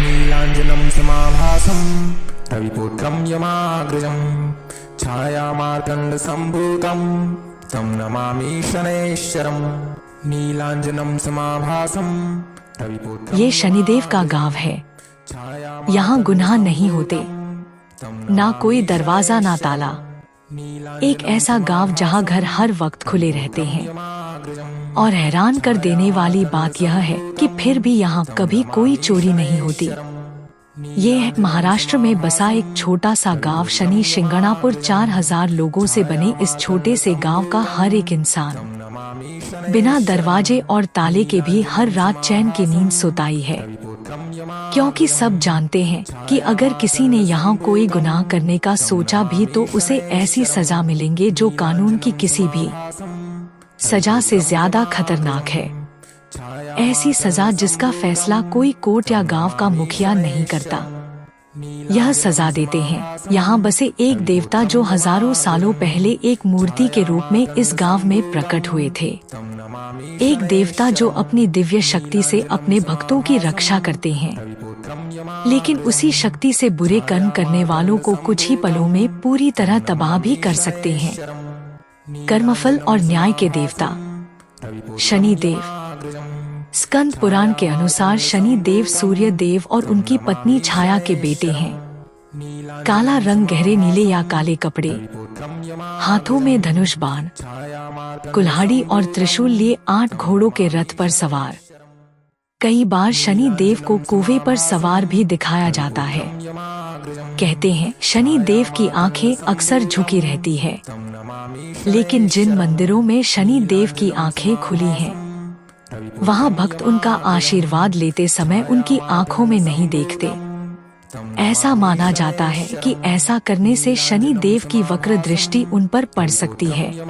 नीलाञ्जनं समाभासं रविपुत्रं यमाग्रजं छायामार्तण्डसम्भूतं तं नमामि शनैश्वरम्। नीलाञ्जनं समाभासं रविपुत्रं। ये शनिदेव का गांव है। यहाँ गुनाह नहीं होते, ना कोई दरवाजा ना ताला। एक ऐसा गांव जहाँ घर हर वक्त खुले रहते हैं। और हैरान कर देने वाली बात यह है कि फिर भी यहाँ कभी कोई चोरी नहीं होती। ये है महाराष्ट्र में बसा एक छोटा सा गांव शनि शिंगणापुर। 4000 लोगों से बने इस छोटे से गांव का हर एक इंसान बिना दरवाजे और ताले के भी हर रात चैन की नींद सुताई है, क्योंकि सब जानते हैं कि अगर किसी ने यहाँ कोई गुनाह करने का सोचा भी तो उसे ऐसी सजा मिलेंगे जो कानून की किसी भी सजा से ज्यादा खतरनाक है। ऐसी सजा जिसका फैसला कोई कोर्ट या गांव का मुखिया नहीं करता। यह सजा देते हैं यहाँ बसे एक देवता जो हजारों सालों पहले एक मूर्ति के रूप में इस गांव में प्रकट हुए थे। एक देवता जो अपनी दिव्य शक्ति से अपने भक्तों की रक्षा करते हैं, लेकिन उसी शक्ति से बुरे कर्म करने वालों को कुछ ही पलों में पूरी तरह तबाह भी कर सकते हैं। कर्मफल और न्याय के देवता शनि देव। स्कंद पुराण के अनुसार शनि देव सूर्य देव और उनकी पत्नी छाया के बेटे हैं। काला रंग, गहरे नीले या काले कपड़े, हाथों में धनुष बाण, कुल्हाड़ी और त्रिशूल लिए 8 घोड़ों के रथ पर सवार। कई बार शनि देव को कुएं पर सवार भी दिखाया जाता है। कहते हैं शनि देव की आंखें अक्सर झुकी रहती है, लेकिन जिन मंदिरों में शनि देव की आंखें खुली हैं, वहाँ भक्त उनका आशीर्वाद लेते समय उनकी आंखों में नहीं देखते। ऐसा माना जाता है कि ऐसा करने से शनि देव की वक्र दृष्टि उन पर पड़ सकती है।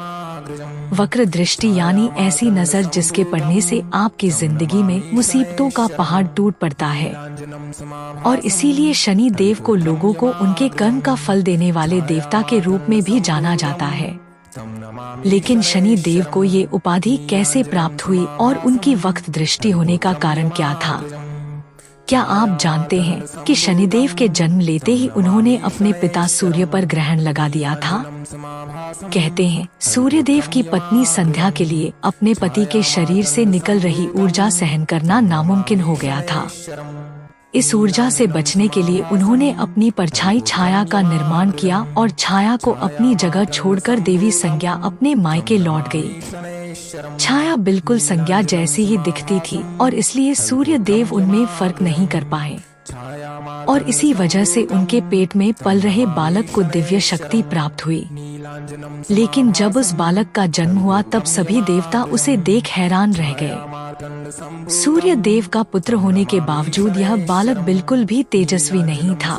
वक्र दृष्टि यानी ऐसी नजर जिसके पड़ने से आपकी जिंदगी में मुसीबतों का पहाड़ टूट पड़ता है। और इसीलिए शनि देव को लोगों को उनके कर्म का फल देने वाले देवता के रूप में भी जाना जाता है। लेकिन शनि देव को ये उपाधि कैसे प्राप्त हुई और उनकी वक्त दृष्टि होने का कारण क्या था? क्या आप जानते हैं कि शनिदेव के जन्म लेते ही उन्होंने अपने पिता सूर्य पर ग्रहण लगा दिया था? कहते हैं सूर्य देव की पत्नी संध्या के लिए अपने पति के शरीर से निकल रही ऊर्जा सहन करना नामुमकिन हो गया था। इस ऊर्जा से बचने के लिए उन्होंने अपनी परछाई छाया का निर्माण किया और छाया को अपनी जगह छोड़कर देवी संज्ञा अपने मायके लौट गई। छाया बिल्कुल संज्ञा जैसी ही दिखती थी और इसलिए सूर्य देव उनमें फर्क नहीं कर पाए और इसी वजह से उनके पेट में पल रहे बालक को दिव्य शक्ति प्राप्त हुई। लेकिन जब उस बालक का जन्म हुआ तब सभी देवता उसे देख हैरान रह गए। सूर्य देव का पुत्र होने के बावजूद यह बालक बिल्कुल भी तेजस्वी नहीं था।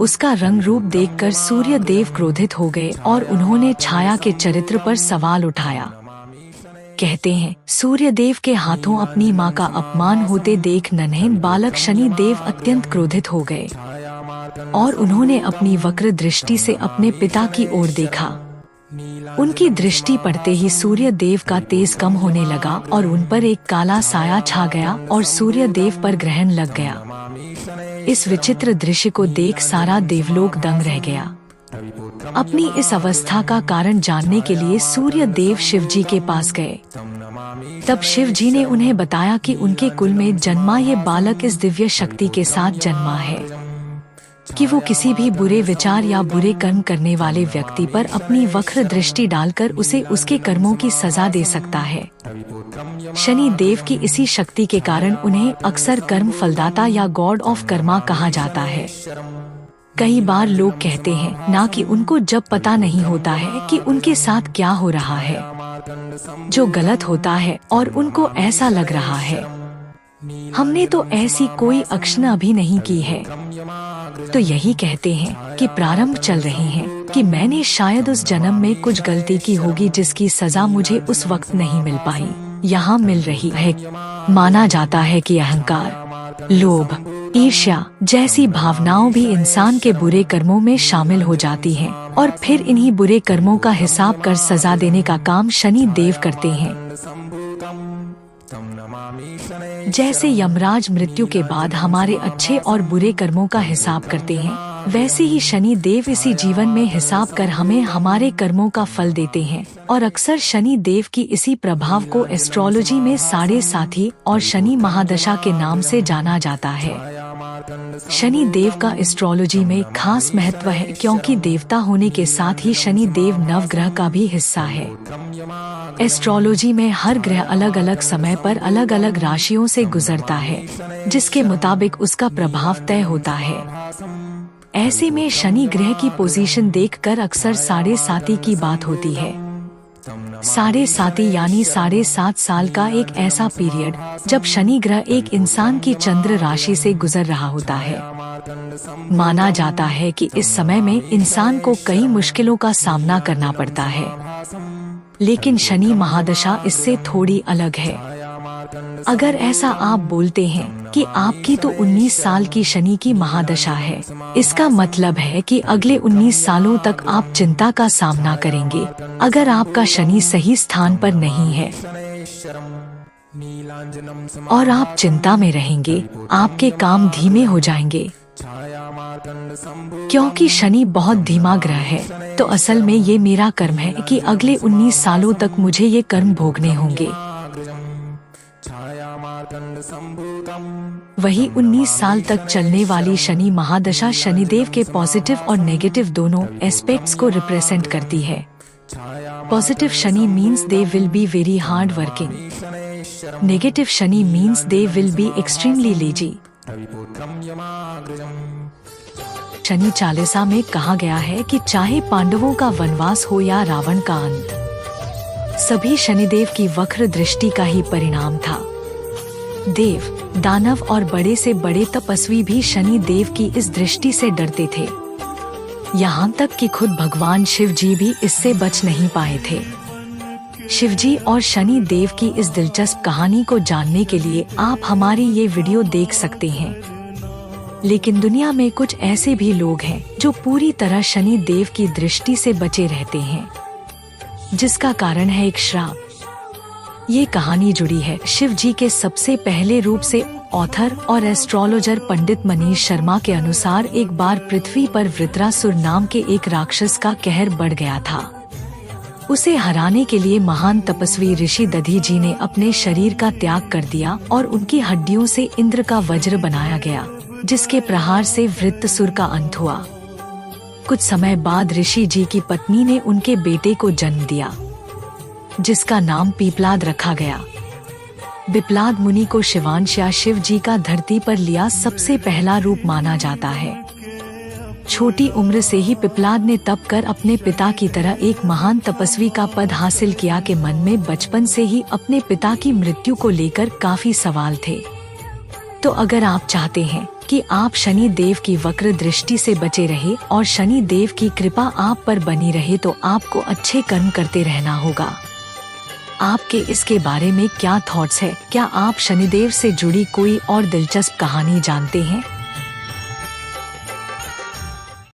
उसका रंग रूप देखकर सूर्य देव क्रोधित हो गए और उन्होंने छाया के चरित्र पर सवाल उठाया। कहते हैं सूर्य देव के हाथों अपनी मां का अपमान होते देख नन्हे बालक शनि देव अत्यंत क्रोधित हो गए और उन्होंने अपनी वक्र दृष्टि से अपने पिता की ओर देखा। उनकी दृष्टि पड़ते ही सूर्य देव का तेज कम होने लगा और उन पर एक काला साया छा गया और सूर्य देव पर ग्रहण लग गया। इस विचित्र दृश्य को देख सारा देवलोक दंग रह गया। अपनी इस अवस्था का कारण जानने के लिए सूर्य देव शिव जी के पास गए। तब शिव जी ने उन्हें बताया कि उनके कुल में जन्मा ये बालक इस दिव्य शक्ति के साथ जन्मा है कि वो किसी भी बुरे विचार या बुरे कर्म करने वाले व्यक्ति पर अपनी वक्र दृष्टि डालकर उसे उसके कर्मों की सजा दे सकता है। शनि देव की इसी शक्ति के कारण उन्हें अक्सर कर्म फलदाता या गॉड ऑफ कर्मा कहा जाता है। कई बार लोग कहते हैं ना कि उनको जब पता नहीं होता है कि उनके साथ क्या हो रहा है, जो गलत होता है और उनको ऐसा लग रहा है हमने तो ऐसी कोई एक्शन अभी नहीं की है, तो यही कहते हैं कि प्रारंभ चल रहे हैं कि मैंने शायद उस जन्म में कुछ गलती की होगी जिसकी सजा मुझे उस वक्त नहीं मिल पाई, यहाँ मिल रही है। माना जाता है कि अहंकार, लोभ, ईर्ष्या जैसी भावनाओं भी इंसान के बुरे कर्मों में शामिल हो जाती हैं और फिर इन्हीं बुरे कर्मों का हिसाब कर सजा देने का काम शनि देव करते हैं। जैसे यमराज मृत्यु के बाद हमारे अच्छे और बुरे कर्मों का हिसाब करते हैं, वैसे ही शनि देव इसी जीवन में हिसाब कर हमें हमारे कर्मों का फल देते हैं। और अक्सर शनि देव की इसी प्रभाव को एस्ट्रोलॉजी में साढ़े साथी और शनि महादशा के नाम से जाना जाता है। शनि देव का एस्ट्रोलॉजी में खास महत्व है, क्योंकि देवता होने के साथ ही शनि देव नवग्रह का भी हिस्सा है। एस्ट्रोलॉजी में हर ग्रह अलग अलग समय पर अलग अलग राशियों से गुजरता है, जिसके मुताबिक उसका प्रभाव तय होता है। ऐसे में शनि ग्रह की पोजीशन देखकर अक्सर साढ़े साती की बात होती है। साढ़े साती यानी 7.5 साल का एक ऐसा पीरियड जब शनि ग्रह एक इंसान की चंद्र राशि से गुजर रहा होता है। माना जाता है कि इस समय में इंसान को कई मुश्किलों का सामना करना पड़ता है, लेकिन शनि महादशा इससे थोड़ी अलग है। अगर ऐसा आप बोलते हैं कि आपकी तो 19 साल की शनि की महादशा है, इसका मतलब है कि अगले 19 सालों तक आप चिंता का सामना करेंगे। अगर आपका शनि सही स्थान पर नहीं है और आप चिंता में रहेंगे, आपके काम धीमे हो जाएंगे। क्योंकि शनि बहुत धीमा ग्रह है, तो असल में ये मेरा कर्म है कि अगले 19 सालों तक मुझे ये कर्म भोगने होंगे। वही 19 साल तक चलने वाली शनि महादशा शनिदेव के पॉजिटिव और नेगेटिव दोनों एस्पेक्ट्स को रिप्रेजेंट करती है। Positive Shani means they will be very hard working, negative Shani means they will be extremely lazy. Shani Chalisa में कहा गया है कि चाहे पांडवों का वनवास हो या रावण का अंत, सभी शनिदेव की वक्र दृष्टि का ही परिणाम था। देव, दानव और बड़े से बड़े तपस्वी भी शनि देव की इस दृष्टि से डरते थे। यहाँ तक कि खुद भगवान शिव जी भी इससे बच नहीं पाए थे। शिव जी और शनि देव की इस दिलचस्प कहानी को जानने के लिए आप हमारी ये वीडियो देख सकते हैं। लेकिन दुनिया में कुछ ऐसे भी लोग हैं जो पूरी तरह शनि देव की दृष्टि से बचे रहते हैं, जिसका कारण है एक श्राप। ये कहानी जुड़ी है शिव जी के सबसे पहले रूप से। ऑथर और एस्ट्रोलॉजर पंडित मनीष शर्मा के अनुसार एक बार पृथ्वी पर वृत्रासुर नाम के एक राक्षस का कहर बढ़ गया था। उसे हराने के लिए महान तपस्वी ऋषि दधि जी ने अपने शरीर का त्याग कर दिया और उनकी हड्डियों से इंद्र का वज्र बनाया गया, जिसके प्रहार से वृत्रासुर का अंत हुआ। कुछ समय बाद ऋषि जी की पत्नी ने उनके बेटे को जन्म दिया, जिसका नाम पीपलाद रखा गया। बिप्लाद मुनि को शिवांश या शिव जी का धरती पर लिया सबसे पहला रूप माना जाता है। छोटी उम्र से ही पिपलाद ने तप कर अपने पिता की तरह एक महान तपस्वी का पद हासिल किया के मन में बचपन से ही अपने पिता की मृत्यु को लेकर काफी सवाल थे। तो अगर आप चाहते हैं कि आप शनि देव की वक्र दृष्टि से बचे रहे और शनि देव की कृपा आप पर बनी रहे, तो आपको अच्छे कर्म करते रहना होगा। आपके इसके बारे में क्या थॉट्स है? क्या आप शनिदेव से जुड़ी कोई और दिलचस्प कहानी जानते हैं?